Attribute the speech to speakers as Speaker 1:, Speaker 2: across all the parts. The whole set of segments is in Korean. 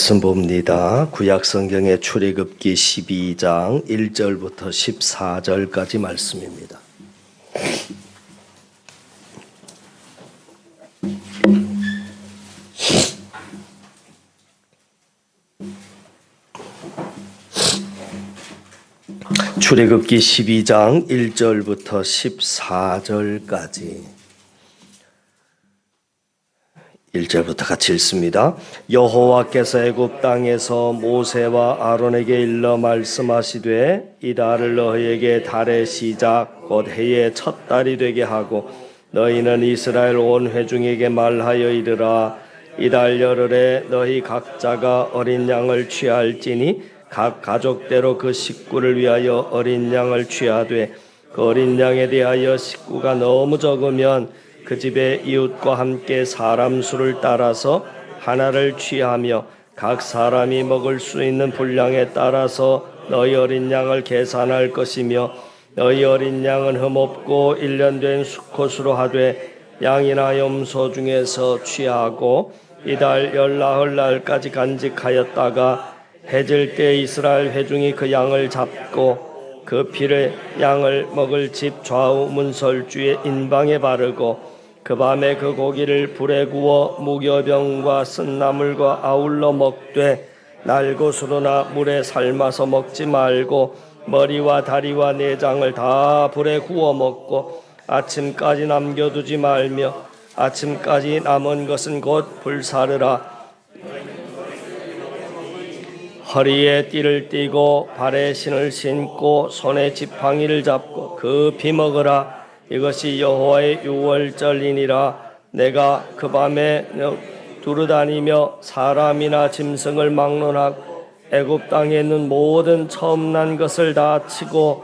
Speaker 1: 말씀 봅니다. 구약성경의 출애굽기 12장 1절부터 14절까지 말씀입니다. 출애굽기 12장 1절부터 14절까지 1절부터 같이 읽습니다. 여호와께서 애굽 땅에서 모세와 아론에게 일러 말씀하시되 이달을 너희에게 달의 시작 곧 해의 첫 달이 되게 하고 너희는 이스라엘 온 회중에게 말하여 이르라. 이달 열흘에 너희 각자가 어린 양을 취할지니 각 가족대로 그 식구를 위하여 어린 양을 취하되 그 어린 양에 대하여 식구가 너무 적으면 그 집의 이웃과 함께 사람 수를 따라서 하나를 취하며 각 사람이 먹을 수 있는 분량에 따라서 너희 어린 양을 계산할 것이며 너희 어린 양은 흠없고 1년 된 수컷으로 하되 양이나 염소 중에서 취하고 이달 열나흘날까지 간직하였다가 해질 때 이스라엘 회중이 그 양을 잡고 그 피를 양을 먹을 집 좌우 문설주의 인방에 바르고 그 밤에 그 고기를 불에 구워 무교병과 쓴나물과 아울러 먹되 날것으로나 물에 삶아서 먹지 말고 머리와 다리와 내장을 다 불에 구워 먹고 아침까지 남겨두지 말며 아침까지 남은 것은 곧 불사르라. 허리에 띠를 띠고 발에 신을 신고 손에 지팡이를 잡고 급히 먹으라. 이것이 여호와의 유월절이니라. 내가 그 밤에 두루다니며 사람이나 짐승을 막론하고 애굽 땅에 있는 모든 처음 난 것을 다 치고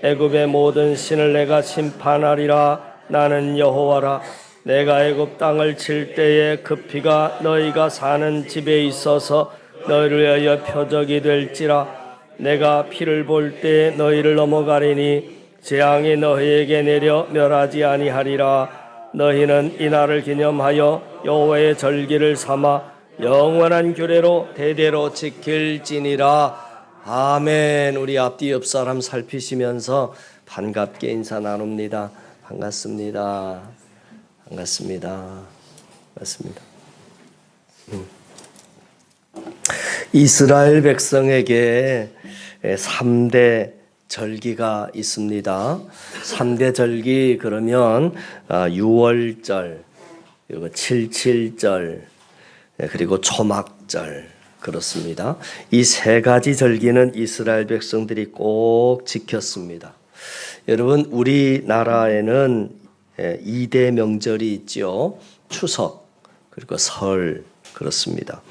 Speaker 1: 애굽의 모든 신을 내가 심판하리라. 나는 여호와라. 내가 애굽 땅을 칠 때에 그 피가 너희가 사는 집에 있어서 너희를 위하여 표적이 될지라. 내가 피를 볼 때 너희를 넘어가리니 재앙이 너희에게 내려 멸하지 아니하리라. 너희는 이날을 기념하여 여호와의 절기를 삼아 영원한 규례로 대대로 지킬지니라. 아멘. 우리 앞뒤 옆 사람 살피시면서 반갑게 인사 나눕니다. 반갑습니다. 반갑습니다. 반갑습니다. 이스라엘 백성에게 3대 절기가 있습니다. 3대 절기 그러면 유월절, 그리고 칠칠절, 그리고 초막절 그렇습니다. 이 세 가지 절기는 이스라엘 백성들이 꼭 지켰습니다. 여러분 우리나라에는 2대 명절이 있죠. 추석 그리고 설 그렇습니다.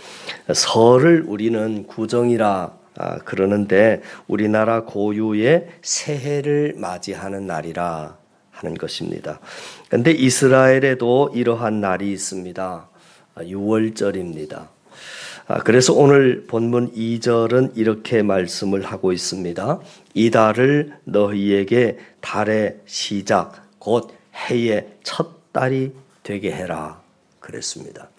Speaker 1: 설을 우리는 구정이라 그러는데 우리나라 고유의 새해를 맞이하는 날이라 하는 것입니다. 그런데 이스라엘에도 이러한 날이 있습니다. 유월절입니다. 그래서 오늘 본문 2절은 이렇게 말씀을 하고 있습니다. 이달을 너희에게 달의 시작 곧 해의 첫 달이 되게 해라 그랬습니다.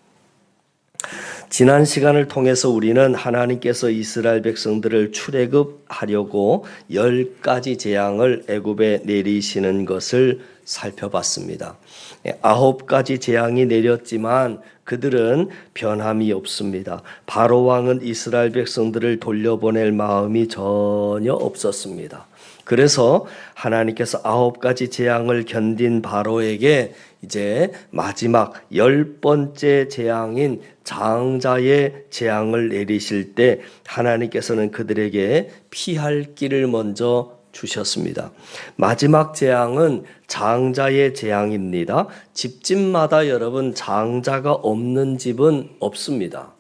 Speaker 1: 지난 시간을 통해서 우리는 하나님께서 이스라엘 백성들을 출애굽하려고 10가지 재앙을 애굽에 내리시는 것을 살펴봤습니다. 9가지 재앙이 내렸지만 그들은 변함이 없습니다. 바로 왕은 이스라엘 백성들을 돌려보낼 마음이 전혀 없었습니다. 그래서 하나님께서 9가지 재앙을 견딘 바로에게 이제 마지막 10번째 재앙인 장자의 재앙을 내리실 때 하나님께서는 그들에게 피할 길을 먼저 주셨습니다. 마지막 재앙은 장자의 재앙입니다. 집집마다 여러분 장자가 없는 집은 없습니다.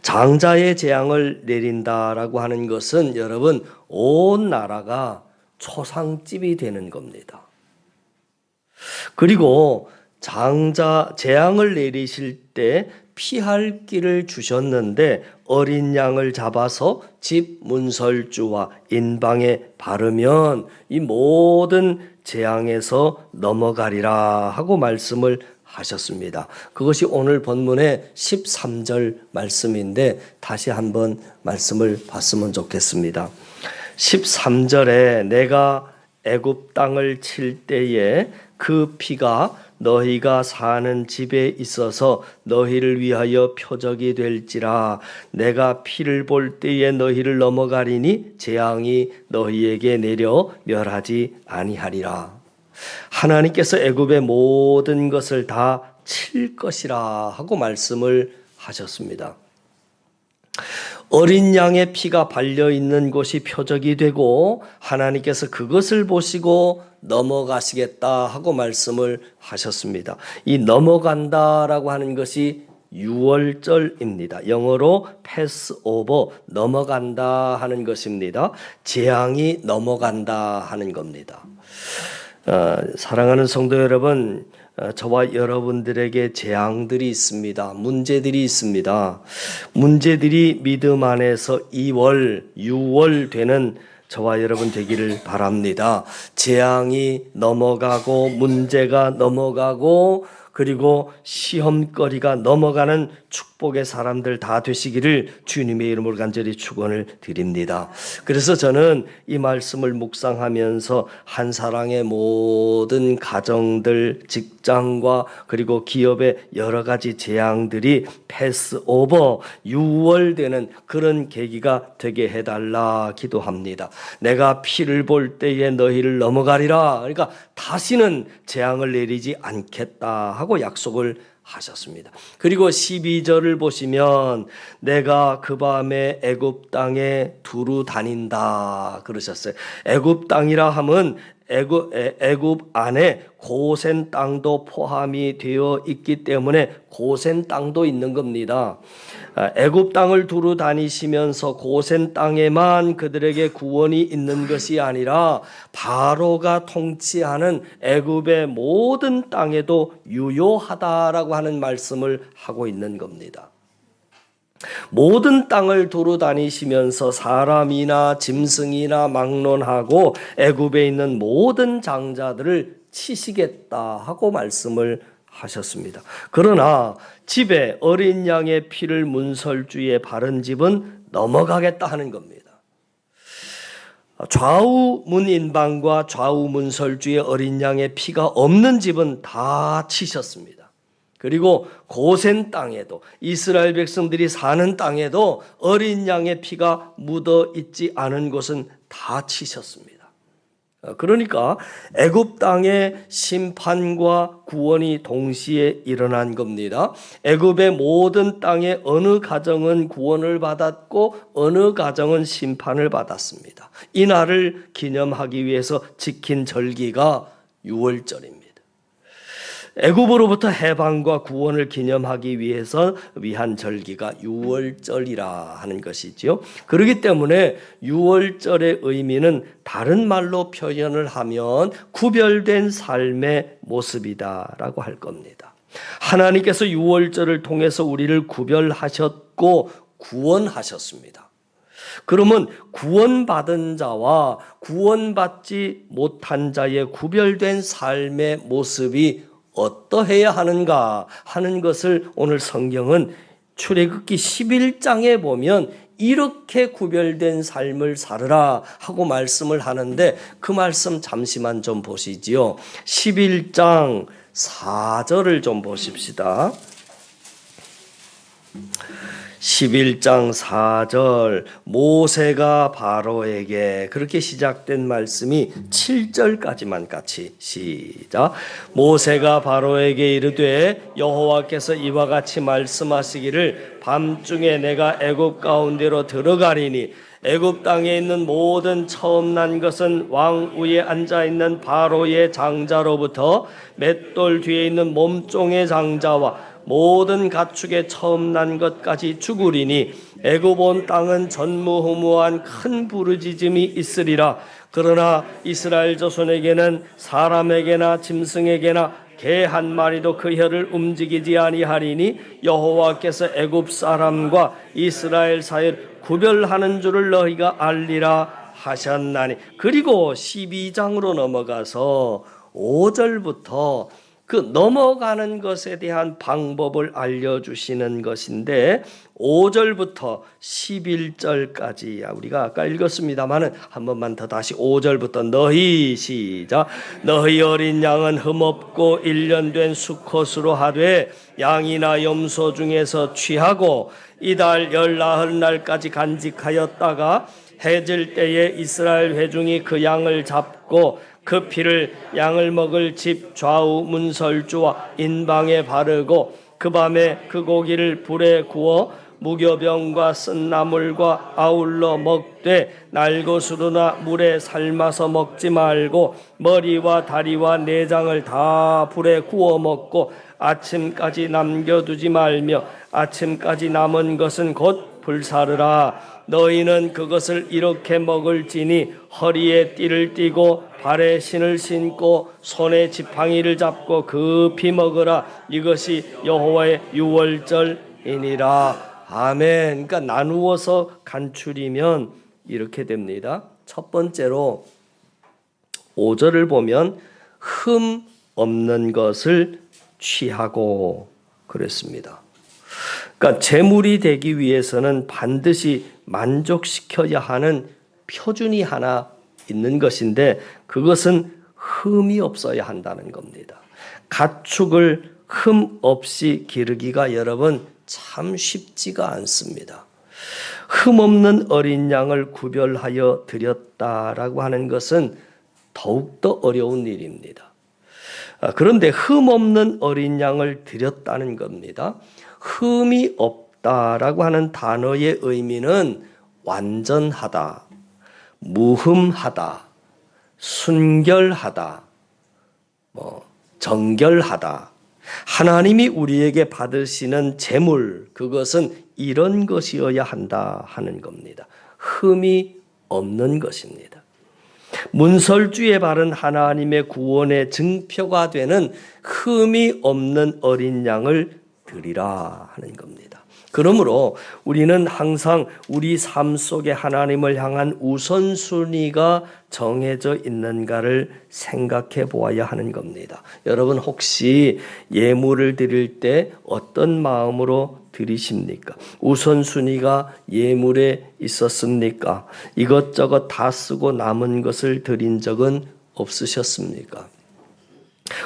Speaker 1: 장자의 재앙을 내린다라고 하는 것은 여러분 온 나라가 초상집이 되는 겁니다. 그리고 재앙을 내리실 때 피할 길을 주셨는데 어린 양을 잡아서 집 문설주와 인방에 바르면 이 모든 재앙에서 넘어가리라 하고 말씀을 하셨습니다. 그것이 오늘 본문의 13절 말씀인데 다시 한번 말씀을 봤으면 좋겠습니다. 13절에 내가 애굽 땅을 칠 때에 그 피가 너희가 사는 집에 있어서 너희를 위하여 표적이 될지라. 내가 피를 볼 때에 너희를 넘어가리니 재앙이 너희에게 내려 멸하지 아니하리라. 하나님께서 애굽의 모든 것을 다 칠 것이라 하고 말씀을 하셨습니다. 어린 양의 피가 발려 있는 곳이 표적이 되고 하나님께서 그것을 보시고 넘어가시겠다 하고 말씀을 하셨습니다. 이 넘어간다라고 하는 것이 유월절입니다. 영어로 패스오버, 넘어간다 하는 것입니다. 재앙이 넘어간다 하는 겁니다. 사랑하는 성도 여러분, 저와 여러분들에게 재앙들이 있습니다. 문제들이 있습니다. 문제들이 믿음 안에서 2월, 6월 되는 저와 여러분 되기를 바랍니다. 재앙이 넘어가고 문제가 넘어가고 그리고 시험거리가 넘어가는 축복의 사람들 다 되시기를 주님의 이름으로 간절히 축원을 드립니다. 그래서 저는 이 말씀을 묵상하면서 한 사랑의 모든 가정들, 직장과 그리고 기업의 여러 가지 재앙들이 패스오버, 유월되는 그런 계기가 되게 해달라 기도합니다. 내가 피를 볼 때에 너희를 넘어가리라. 그러니까 다시는 재앙을 내리지 않겠다 하고 약속을 하셨습니다. 그리고 12절을 보시면 내가 그 밤에 애굽 땅에 두루 다닌다 그러셨어요. 애굽 땅이라 하면 애굽 안에 고센 땅도 포함이 되어 있기 때문에 고센 땅도 있는 겁니다. 애굽 땅을 두루 다니시면서 고센 땅에만 그들에게 구원이 있는 것이 아니라 바로가 통치하는 애굽의 모든 땅에도 유효하다라고 하는 말씀을 하고 있는 겁니다. 모든 땅을 두루 다니시면서 사람이나 짐승이나 막론하고 애굽에 있는 모든 장자들을 치시겠다 하고 말씀을 하셨습니다. 그러나 집에 어린 양의 피를 문설주에 바른 집은 넘어가겠다 하는 겁니다. 좌우 문인방과 좌우 문설주에 어린 양의 피가 없는 집은 다 치셨습니다. 그리고 고센 땅에도 이스라엘 백성들이 사는 땅에도 어린 양의 피가 묻어 있지 않은 곳은 다 치셨습니다. 그러니까 애굽 땅의 심판과 구원이 동시에 일어난 겁니다. 애굽의 모든 땅의 어느 가정은 구원을 받았고 어느 가정은 심판을 받았습니다. 이 날을 기념하기 위해서 지킨 절기가 유월절입니다. 애굽으로부터 해방과 구원을 기념하기 위해서 위한 절기가 유월절이라 하는 것이죠. 그렇기 때문에 유월절의 의미는 다른 말로 표현을 하면 구별된 삶의 모습이다라고 할 겁니다. 하나님께서 유월절을 통해서 우리를 구별하셨고 구원하셨습니다. 그러면 구원받은 자와 구원받지 못한 자의 구별된 삶의 모습이 어떠해야 하는가 하는 것을 오늘 성경은 출애굽기 11장에 보면 이렇게 구별된 삶을 살으라 하고 말씀을 하는데 그 말씀 잠시만 좀 보시지요. 11장 4절을 좀 보십시다. 11장 4절 모세가 바로에게 그렇게 시작된 말씀이 7절까지만 같이 시작. 모세가 바로에게 이르되 여호와께서 이와 같이 말씀하시기를 밤중에 내가 애굽 가운데로 들어가리니 애굽 땅에 있는 모든 처음 난 것은 왕 위에 앉아있는 바로의 장자로부터 맷돌 뒤에 있는 몸종의 장자와 모든 가축의 처음 난 것까지 죽으리니 애굽 온 땅은 전무후무한 큰 부르짖음이 있으리라. 그러나 이스라엘 자손에게는 사람에게나 짐승에게나 개 한 마리도 그 혀를 움직이지 아니하리니 여호와께서 애굽 사람과 이스라엘 사이를 구별하는 줄을 너희가 알리라 하셨나니. 그리고 12장으로 넘어가서 5절부터 그 넘어가는 것에 대한 방법을 알려주시는 것인데 5절부터 11절까지 우리가 아까 읽었습니다마는 한 번만 더 다시 5절부터 너희 시작 너희 어린 양은 흠없고 1년 된 수컷으로 하되 양이나 염소 중에서 취하고 이달 14날까지 간직하였다가 해질 때에 이스라엘 회중이 그 양을 잡고 그 피를 양을 먹을 집 좌우 문설주와 인방에 바르고 그 밤에 그 고기를 불에 구워 무교병과 쓴나물과 아울러 먹되 날것으로나 물에 삶아서 먹지 말고 머리와 다리와 내장을 다 불에 구워 먹고 아침까지 남겨두지 말며 아침까지 남은 것은 곧 불사르라. 너희는 그것을 이렇게 먹을지니 허리에 띠를 띠고 발에 신을 신고 손에 지팡이를 잡고 급히 먹으라. 이것이 여호와의 유월절이니라. 아멘. 그러니까 나누어서 간추리면 이렇게 됩니다. 첫 번째로 5절을 보면 흠 없는 것을 취하고 그랬습니다. 그러니까 제물이 되기 위해서는 반드시 만족시켜야 하는 표준이 하나 있는 것인데 그것은 흠이 없어야 한다는 겁니다. 가축을 흠 없이 기르기가 여러분 참 쉽지가 않습니다. 흠 없는 어린 양을 구별하여 드렸다라고 하는 것은 더욱더 어려운 일입니다. 그런데 흠 없는 어린 양을 드렸다는 겁니다. 흠이 없다라고 하는 단어의 의미는 완전하다, 무흠하다, 순결하다, 정결하다. 하나님이 우리에게 받으시는 제물, 그것은 이런 것이어야 한다 하는 겁니다. 흠이 없는 것입니다. 문설주에 바른 하나님의 구원의 증표가 되는 흠이 없는 어린 양을 드리라 하는 겁니다. 그러므로 우리는 항상 우리 삶 속에 하나님을 향한 우선순위가 정해져 있는가를 생각해 보아야 하는 겁니다. 여러분 혹시 예물을 드릴 때 어떤 마음으로 드리십니까? 우선순위가 예물에 있었습니까? 이것저것 다 쓰고 남은 것을 드린 적은 없으셨습니까?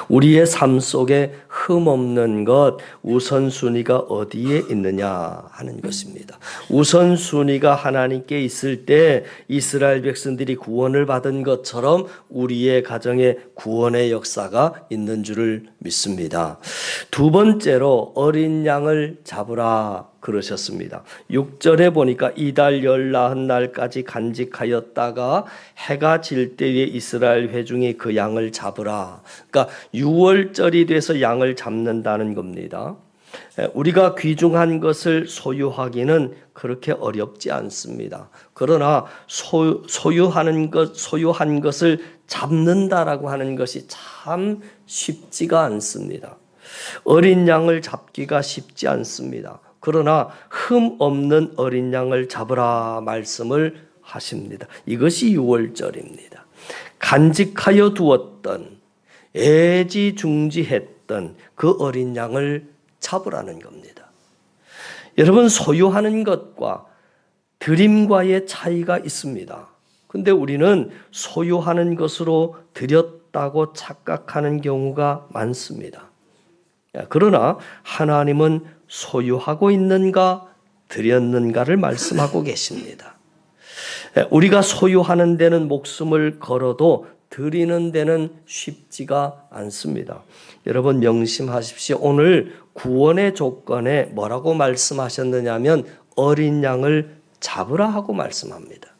Speaker 1: 우리의 삶 속에 흠없는 것, 우선순위가 어디에 있느냐 하는 것입니다. 우선순위가 하나님께 있을 때 이스라엘 백성들이 구원을 받은 것처럼 우리의 가정에 구원의 역사가 있는 줄을 믿습니다. 두 번째로 어린 양을 잡으라 그러셨습니다. 6절에 보니까 이달 14날까지 간직하였다가 해가 질 때에 이스라엘 회중이 그 양을 잡으라. 그러니까 6월절이 돼서 양을 잡는다는 겁니다. 우리가 귀중한 것을 소유하기는 그렇게 어렵지 않습니다. 그러나 소유한 것을 잡는다라고 하는 것이 참 쉽지가 않습니다. 어린 양을 잡기가 쉽지 않습니다. 그러나 흠 없는 어린 양을 잡으라 말씀을 하십니다. 이것이 유월절입니다. 간직하여 두었던 애지중지했던 그 어린 양을 잡으라는 겁니다. 여러분 소유하는 것과 드림과의 차이가 있습니다. 근데 우리는 소유하는 것으로 드렸다고 착각하는 경우가 많습니다. 그러나 하나님은 소유하고 있는가 드렸는가를 말씀하고 계십니다. 우리가 소유하는 데는 목숨을 걸어도 드리는 데는 쉽지가 않습니다. 여러분 명심하십시오. 오늘 구원의 조건에 뭐라고 말씀하셨느냐면 어린 양을 잡으라 하고 말씀합니다.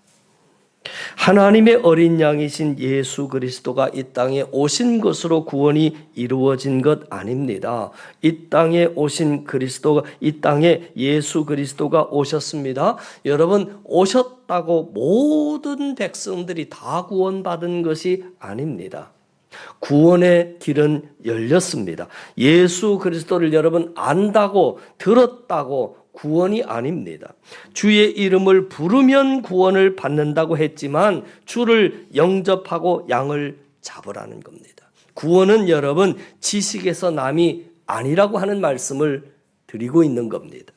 Speaker 1: 하나님의 어린 양이신 예수 그리스도가 이 땅에 오신 것으로 구원이 이루어진 것 아닙니다. 이 땅에 오신 그리스도가, 이 땅에 예수 그리스도가 오셨습니다. 여러분 오셨다고 모든 백성들이 다 구원받은 것이 아닙니다. 구원의 길은 열렸습니다. 예수 그리스도를 여러분 안다고 들었다고 구원이 아닙니다. 주의 이름을 부르면 구원을 받는다고 했지만 주를 영접하고 양을 잡으라는 겁니다. 구원은 여러분 지식에서 남이 아니라고 하는 말씀을 드리고 있는 겁니다.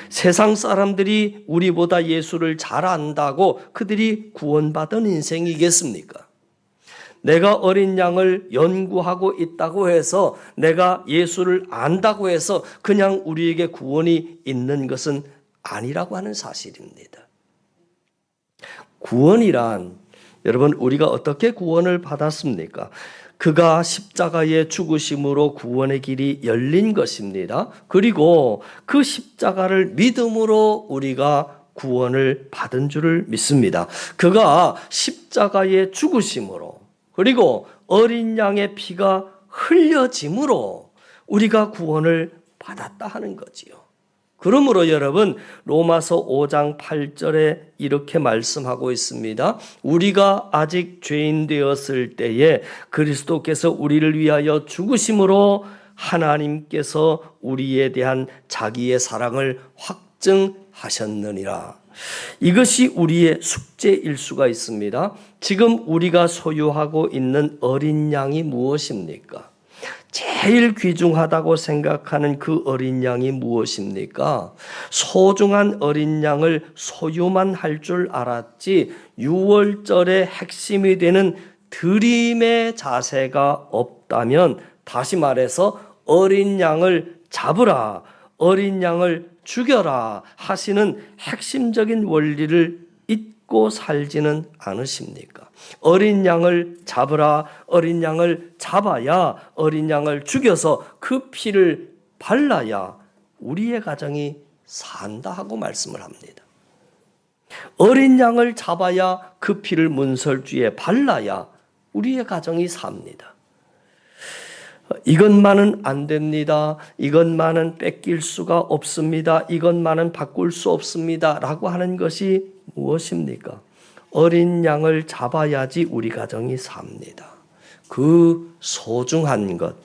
Speaker 1: 세상 사람들이 우리보다 예수를 잘 안다고 그들이 구원받은 인생이겠습니까? 내가 어린 양을 연구하고 있다고 해서, 내가 예수를 안다고 해서 그냥 우리에게 구원이 있는 것은 아니라고 하는 사실입니다. 구원이란, 여러분, 우리가 어떻게 구원을 받았습니까? 그가 십자가의 죽으심으로 구원의 길이 열린 것입니다. 그리고 그 십자가를 믿음으로 우리가 구원을 받은 줄을 믿습니다. 그가 십자가의 죽으심으로, 그리고 어린 양의 피가 흘려짐으로 우리가 구원을 받았다 하는 거지요. 그러므로 여러분, 로마서 5장 8절에 이렇게 말씀하고 있습니다. 우리가 아직 죄인 되었을 때에 그리스도께서 우리를 위하여 죽으심으로 하나님께서 우리에 대한 자기의 사랑을 확증하셨느니라. 이것이 우리의 숙제일 수가 있습니다. 지금 우리가 소유하고 있는 어린 양이 무엇입니까? 제일 귀중하다고 생각하는 그 어린 양이 무엇입니까? 소중한 어린 양을 소유만 할 줄 알았지 유월절의 핵심이 되는 드림의 자세가 없다면, 다시 말해서 어린 양을 잡으라, 어린 양을 죽여라 하시는 핵심적인 원리를 잊고 살지는 않으십니까? 어린 양을 잡으라, 어린 양을 잡아야, 어린 양을 죽여서 그 피를 발라야 우리의 가정이 산다 하고 말씀을 합니다. 어린 양을 잡아야 그 피를 문설주에 발라야 우리의 가정이 삽니다. 이것만은 안 됩니다. 이것만은 뺏길 수가 없습니다. 이것만은 바꿀 수 없습니다. 라고 하는 것이 무엇입니까? 어린 양을 잡아야지 우리 가정이 삽니다. 그 소중한 것,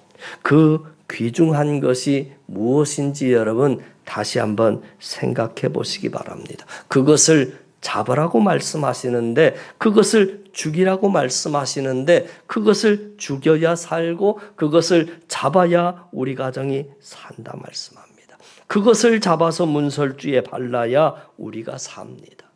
Speaker 1: 그 귀중한 것이 무엇인지 여러분 다시 한번 생각해 보시기 바랍니다. 그것을 잡으라고 말씀하시는데, 그것을 죽이라고 말씀하시는데, 그것을 죽여야 살고 그것을 잡아야 우리 가정이 산다 말씀합니다. 그것을 잡아서 문설주에 발라야 우리가 삽니다.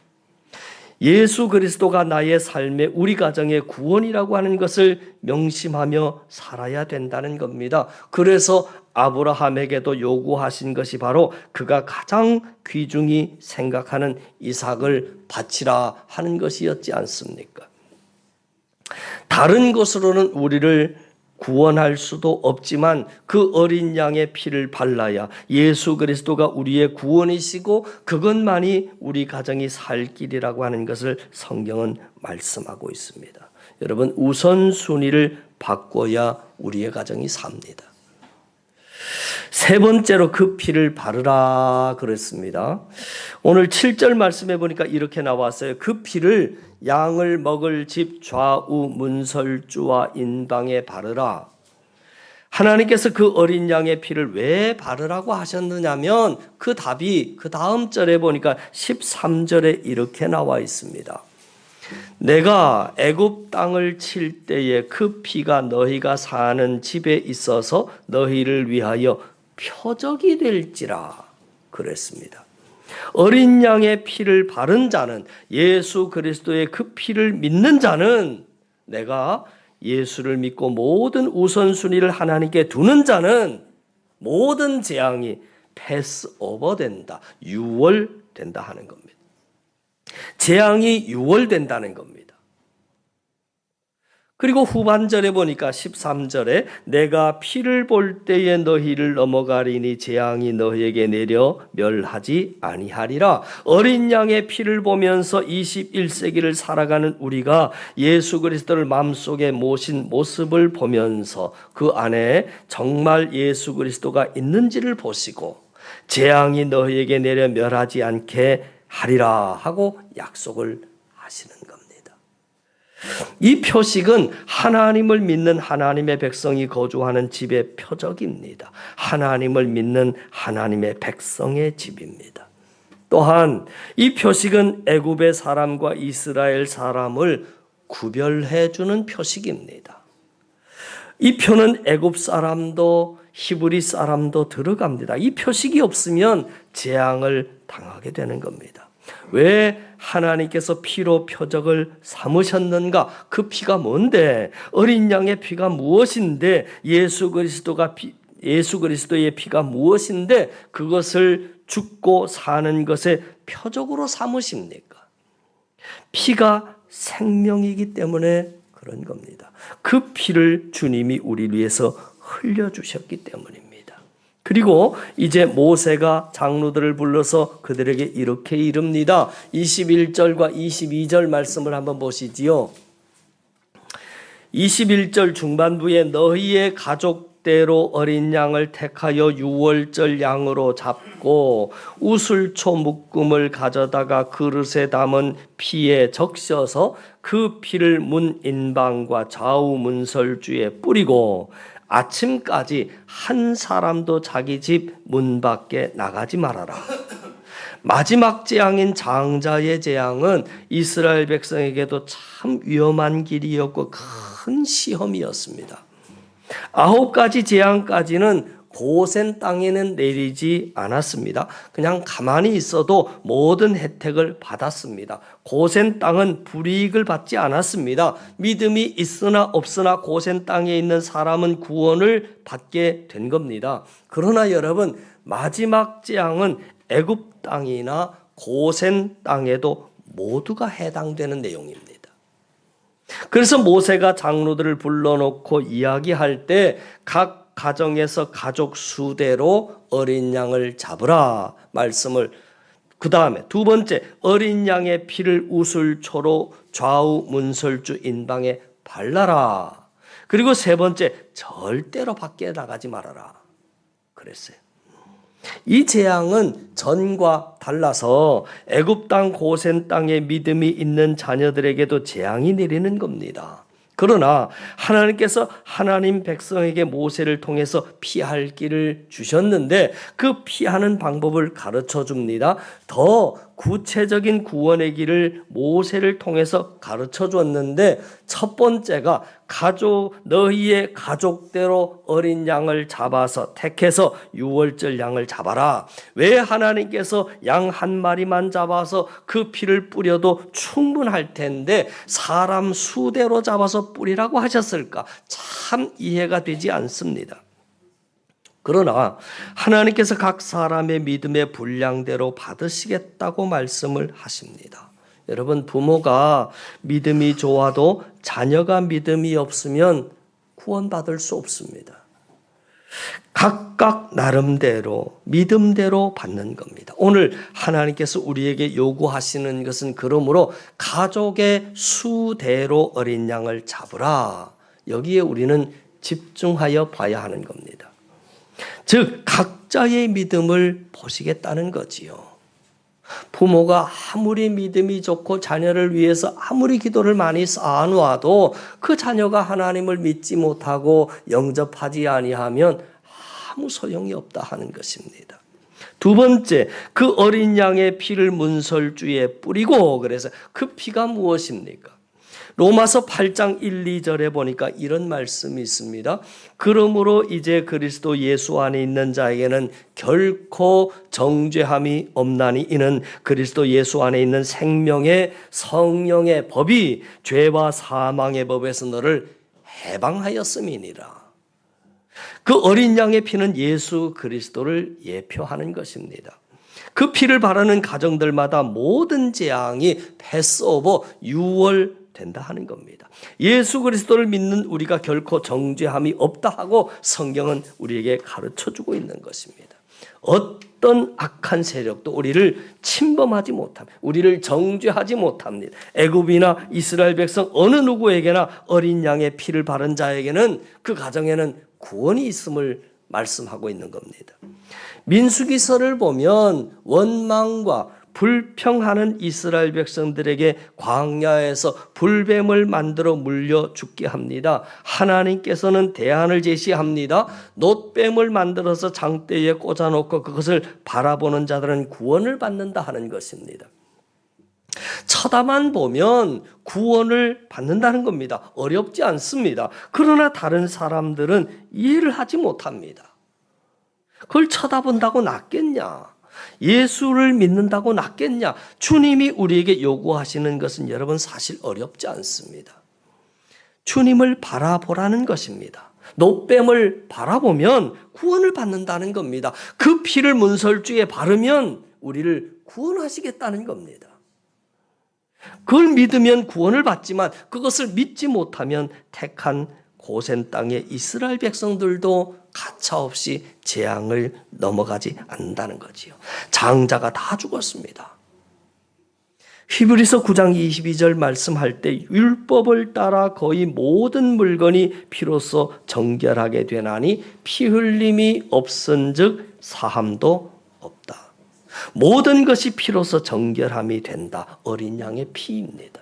Speaker 1: 예수 그리스도가 나의 삶의, 우리 가정의 구원이라고 하는 것을 명심하며 살아야 된다는 겁니다. 그래서 아브라함에게도 요구하신 것이 바로 그가 가장 귀중히 생각하는 이삭을 바치라 하는 것이었지 않습니까? 다른 것으로는 우리를 구원할 수도 없지만 그 어린 양의 피를 발라야 예수 그리스도가 우리의 구원이시고 그것만이 우리 가정이 살 길이라고 하는 것을 성경은 말씀하고 있습니다. 여러분, 우선순위를 바꿔야 우리의 가정이 삽니다. 세 번째로 그 피를 바르라 그랬습니다. 오늘 7절 말씀해 보니까 이렇게 나왔어요. 그 피를 양을 먹을 집 좌우 문설주와 인방에 바르라. 하나님께서 그 어린 양의 피를 왜 바르라고 하셨느냐면, 그 답이 그 다음 절에 보니까 13절에 이렇게 나와 있습니다. 내가 애굽 땅을 칠 때에 그 피가 너희가 사는 집에 있어서 너희를 위하여 표적이 될지라 그랬습니다. 어린 양의 피를 바른 자는, 예수 그리스도의 그 피를 믿는 자는, 내가 예수를 믿고 모든 우선순위를 하나님께 두는 자는 모든 재앙이 패스오버 된다, 유월된다 하는 겁니다. 재앙이 유월된다는 겁니다. 그리고 후반절에 보니까 13절에 내가 피를 볼 때에 너희를 넘어가리니 재앙이 너희에게 내려 멸하지 아니하리라. 어린 양의 피를 보면서 21세기를 살아가는 우리가 예수 그리스도를 마음속에 모신 모습을 보면서 그 안에 정말 예수 그리스도가 있는지를 보시고 재앙이 너희에게 내려 멸하지 않게 하리라 하고 약속을 하시는 겁니다. 이 표식은 하나님을 믿는 하나님의 백성이 거주하는 집의 표적입니다. 하나님을 믿는 하나님의 백성의 집입니다. 또한 이 표식은 애굽의 사람과 이스라엘 사람을 구별해 주는 표식입니다. 이 표는 애굽 사람도 히브리 사람도 들어갑니다. 이 표식이 없으면 재앙을 당하게 되는 겁니다. 왜 하나님께서 피로 표적을 삼으셨는가? 그 피가 뭔데? 어린 양의 피가 무엇인데? 예수 그리스도의 피가 무엇인데 그것을 죽고 사는 것의 표적으로 삼으십니까? 피가 생명이기 때문에 그런 겁니다. 그 피를 주님이 우리 위해서 흘려주셨기 때문입니다. 그리고 이제 모세가 장로들을 불러서 그들에게 이렇게 이릅니다. 21절과 22절 말씀을 한번 보시지요. 21절 중반부에 너희의 가족대로 어린 양을 택하여 유월절 양으로 잡고 우슬초 묶음을 가져다가 그릇에 담은 피에 적셔서 그 피를 문 인방과 좌우 문설주에 뿌리고 아침까지 한 사람도 자기 집 문 밖에 나가지 말아라. 마지막 재앙인 장자의 재앙은 이스라엘 백성에게도 참 위험한 길이었고 큰 시험이었습니다. 9가지 재앙까지는 고센 땅에는 내리지 않았습니다. 그냥 가만히 있어도 모든 혜택을 받았습니다. 고센 땅은 불이익을 받지 않았습니다. 믿음이 있으나 없으나 고센 땅에 있는 사람은 구원을 받게 된 겁니다. 그러나 여러분, 마지막 재앙은 애굽 땅이나 고센 땅에도 모두가 해당되는 내용입니다. 그래서 모세가 장로들을 불러놓고 이야기할 때 각 가정에서 가족 수대로 어린 양을 잡으라 말씀을, 그 다음에 두 번째, 어린 양의 피를 우슬초로 좌우 문설주 인방에 발라라. 그리고 세 번째, 절대로 밖에 나가지 말아라 그랬어요. 이 재앙은 전과 달라서 애굽 땅 고센 땅에 믿음이 있는 자녀들에게도 재앙이 내리는 겁니다. 그러나 하나님께서 하나님 백성에게 모세를 통해서 피할 길을 주셨는데 그 피하는 방법을 가르쳐 줍니다. 더 구체적인 구원의 길을 모세를 통해서 가르쳐 줬는데 첫 번째가 너희의 가족대로 어린 양을 잡아서 택해서 유월절 양을 잡아라. 왜 하나님께서 양 한 마리만 잡아서 그 피를 뿌려도 충분할 텐데 사람 수대로 잡아서 뿌리라고 하셨을까? 참 이해가 되지 않습니다. 그러나 하나님께서 각 사람의 믿음의 분량대로 받으시겠다고 말씀을 하십니다. 여러분, 부모가 믿음이 좋아도 자녀가 믿음이 없으면 구원받을 수 없습니다. 각각 나름대로 믿음대로 받는 겁니다. 오늘 하나님께서 우리에게 요구하시는 것은 그러므로 가족의 수대로 어린 양을 잡으라. 여기에 우리는 집중하여 봐야 하는 겁니다. 즉 각자의 믿음을 보시겠다는 거지요. 부모가 아무리 믿음이 좋고 자녀를 위해서 아무리 기도를 많이 쌓아놓아도 그 자녀가 하나님을 믿지 못하고 영접하지 아니하면 아무 소용이 없다 하는 것입니다. 두 번째, 그 어린 양의 피를 문설주에 뿌리고, 그래서 그 피가 무엇입니까? 로마서 8장 1, 2절에 보니까 이런 말씀이 있습니다. 그러므로 이제 그리스도 예수 안에 있는 자에게는 결코 정죄함이 없나니 이는 그리스도 예수 안에 있는 생명의 성령의 법이 죄와 사망의 법에서 너를 해방하였음이니라. 그 어린 양의 피는 예수 그리스도를 예표하는 것입니다. 그 피를 바르는 가정들마다 모든 재앙이 패스오버 유월된다 하는 겁니다. 예수 그리스도를 믿는 우리가 결코 정죄함이 없다 하고 성경은 우리에게 가르쳐주고 있는 것입니다. 어떤 악한 세력도 우리를 침범하지 못합니다. 우리를 정죄하지 못합니다. 애굽이나 이스라엘 백성 어느 누구에게나 어린 양의 피를 바른 자에게는 그 가정에는 구원이 있음을 말씀하고 있는 겁니다. 민수기서를 보면 원망과 불평하는 이스라엘 백성들에게 광야에서 불뱀을 만들어 물려 죽게 합니다. 하나님께서는 대안을 제시합니다. 놋뱀을 만들어서 장대에 꽂아놓고 그것을 바라보는 자들은 구원을 받는다 하는 것입니다. 쳐다만 보면 구원을 받는다는 겁니다. 어렵지 않습니다. 그러나 다른 사람들은 이해를 하지 못합니다. 그걸 쳐다본다고 낫겠냐? 예수를 믿는다고 낫겠냐? 주님이 우리에게 요구하시는 것은 여러분 사실 어렵지 않습니다. 주님을 바라보라는 것입니다. 노뱀을 바라보면 구원을 받는다는 겁니다. 그 피를 문설주에 바르면 우리를 구원하시겠다는 겁니다. 그걸 믿으면 구원을 받지만 그것을 믿지 못하면 택한 고센 땅의 이스라엘 백성들도 가차없이 재앙을 넘어가지 않는다는 거지요. 장자가 다 죽었습니다. 히브리서 9장 22절 말씀할 때 율법을 따라 거의 모든 물건이 피로써 정결하게 되나니 피 흘림이 없은즉 사함도 없다. 모든 것이 피로써 정결함이 된다. 어린 양의 피입니다.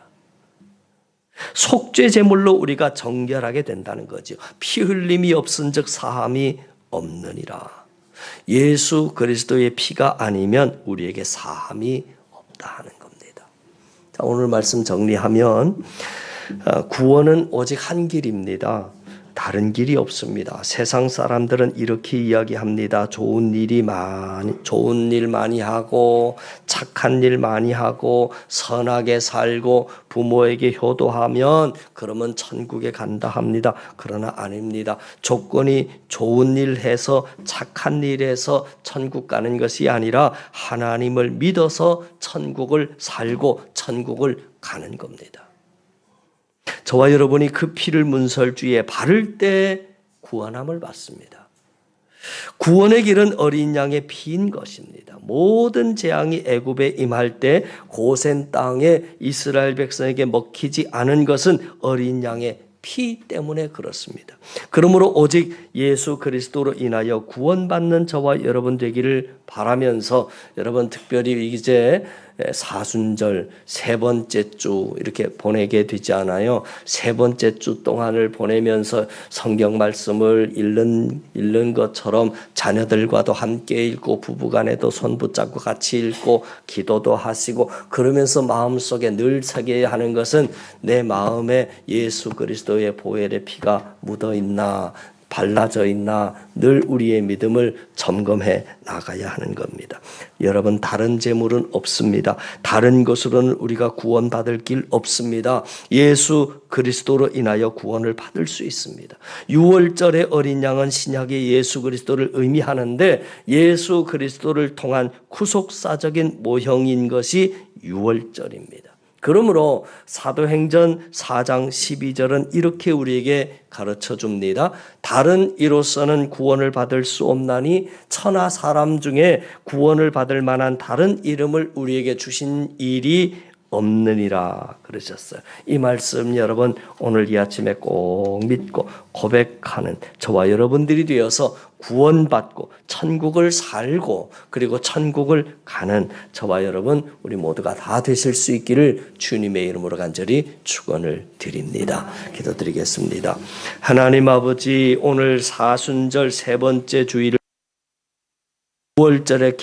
Speaker 1: 속죄 제물로 우리가 정결하게 된다는 거죠. 피 흘림이 없은즉 사함이 없느니라. 예수 그리스도의 피가 아니면 우리에게 사함이 없다 하는 겁니다. 자, 오늘 말씀 정리하면 구원은 오직 한 길입니다. 다른 길이 없습니다. 세상 사람들은 이렇게 이야기합니다. 좋은 일 많이 하고 착한 일 많이 하고 선하게 살고 부모에게 효도하면 그러면 천국에 간다 합니다. 그러나 아닙니다. 조건이 좋은 일 해서 착한 일 해서 천국 가는 것이 아니라 하나님을 믿어서 천국을 살고 천국을 가는 겁니다. 저와 여러분이 그 피를 문설주에 바를 때 구원함을 받습니다. 구원의 길은 어린 양의 피인 것입니다. 모든 재앙이 애굽에 임할 때 고센 땅에 이스라엘 백성에게 먹히지 않은 것은 어린 양의 피 때문에 그렇습니다. 그러므로 오직 예수 그리스도로 인하여 구원받는 저와 여러분 되기를 바라면서 여러분 특별히 이제 사순절 세 번째 주 이렇게 보내게 되지 않아요. 세 번째 주 동안을 보내면서 성경 말씀을 읽는 것처럼 자녀들과도 함께 읽고 부부간에도 손 붙잡고 같이 읽고 기도도 하시고 그러면서 마음속에 늘 새겨야 하는 것은 내 마음에 예수 그리스도의 보혈의 피가 묻어있나 발라져 있나 늘 우리의 믿음을 점검해 나가야 하는 겁니다. 여러분 다른 재물은 없습니다. 다른 것으로는 우리가 구원받을 길 없습니다. 예수 그리스도로 인하여 구원을 받을 수 있습니다. 유월절의 어린 양은 신약의 예수 그리스도를 의미하는데 예수 그리스도를 통한 구속사적인 모형인 것이 유월절입니다. 그러므로 사도행전 4장 12절은 이렇게 우리에게 가르쳐 줍니다. 다른 이로서는 구원을 받을 수 없나니 천하 사람 중에 구원을 받을 만한 다른 이름을 우리에게 주신 일이 없느니라 그러셨어요. 이 말씀 여러분 오늘 이 아침에 꼭 믿고 고백하는 저와 여러분들이 되어서 구원받고 천국을 살고 그리고 천국을 가는 저와 여러분 우리 모두가 다 되실 수 있기를 주님의 이름으로 간절히 축원을 드립니다. 기도드리겠습니다. 하나님 아버지 오늘 사순절 세 번째 주일을 9월절에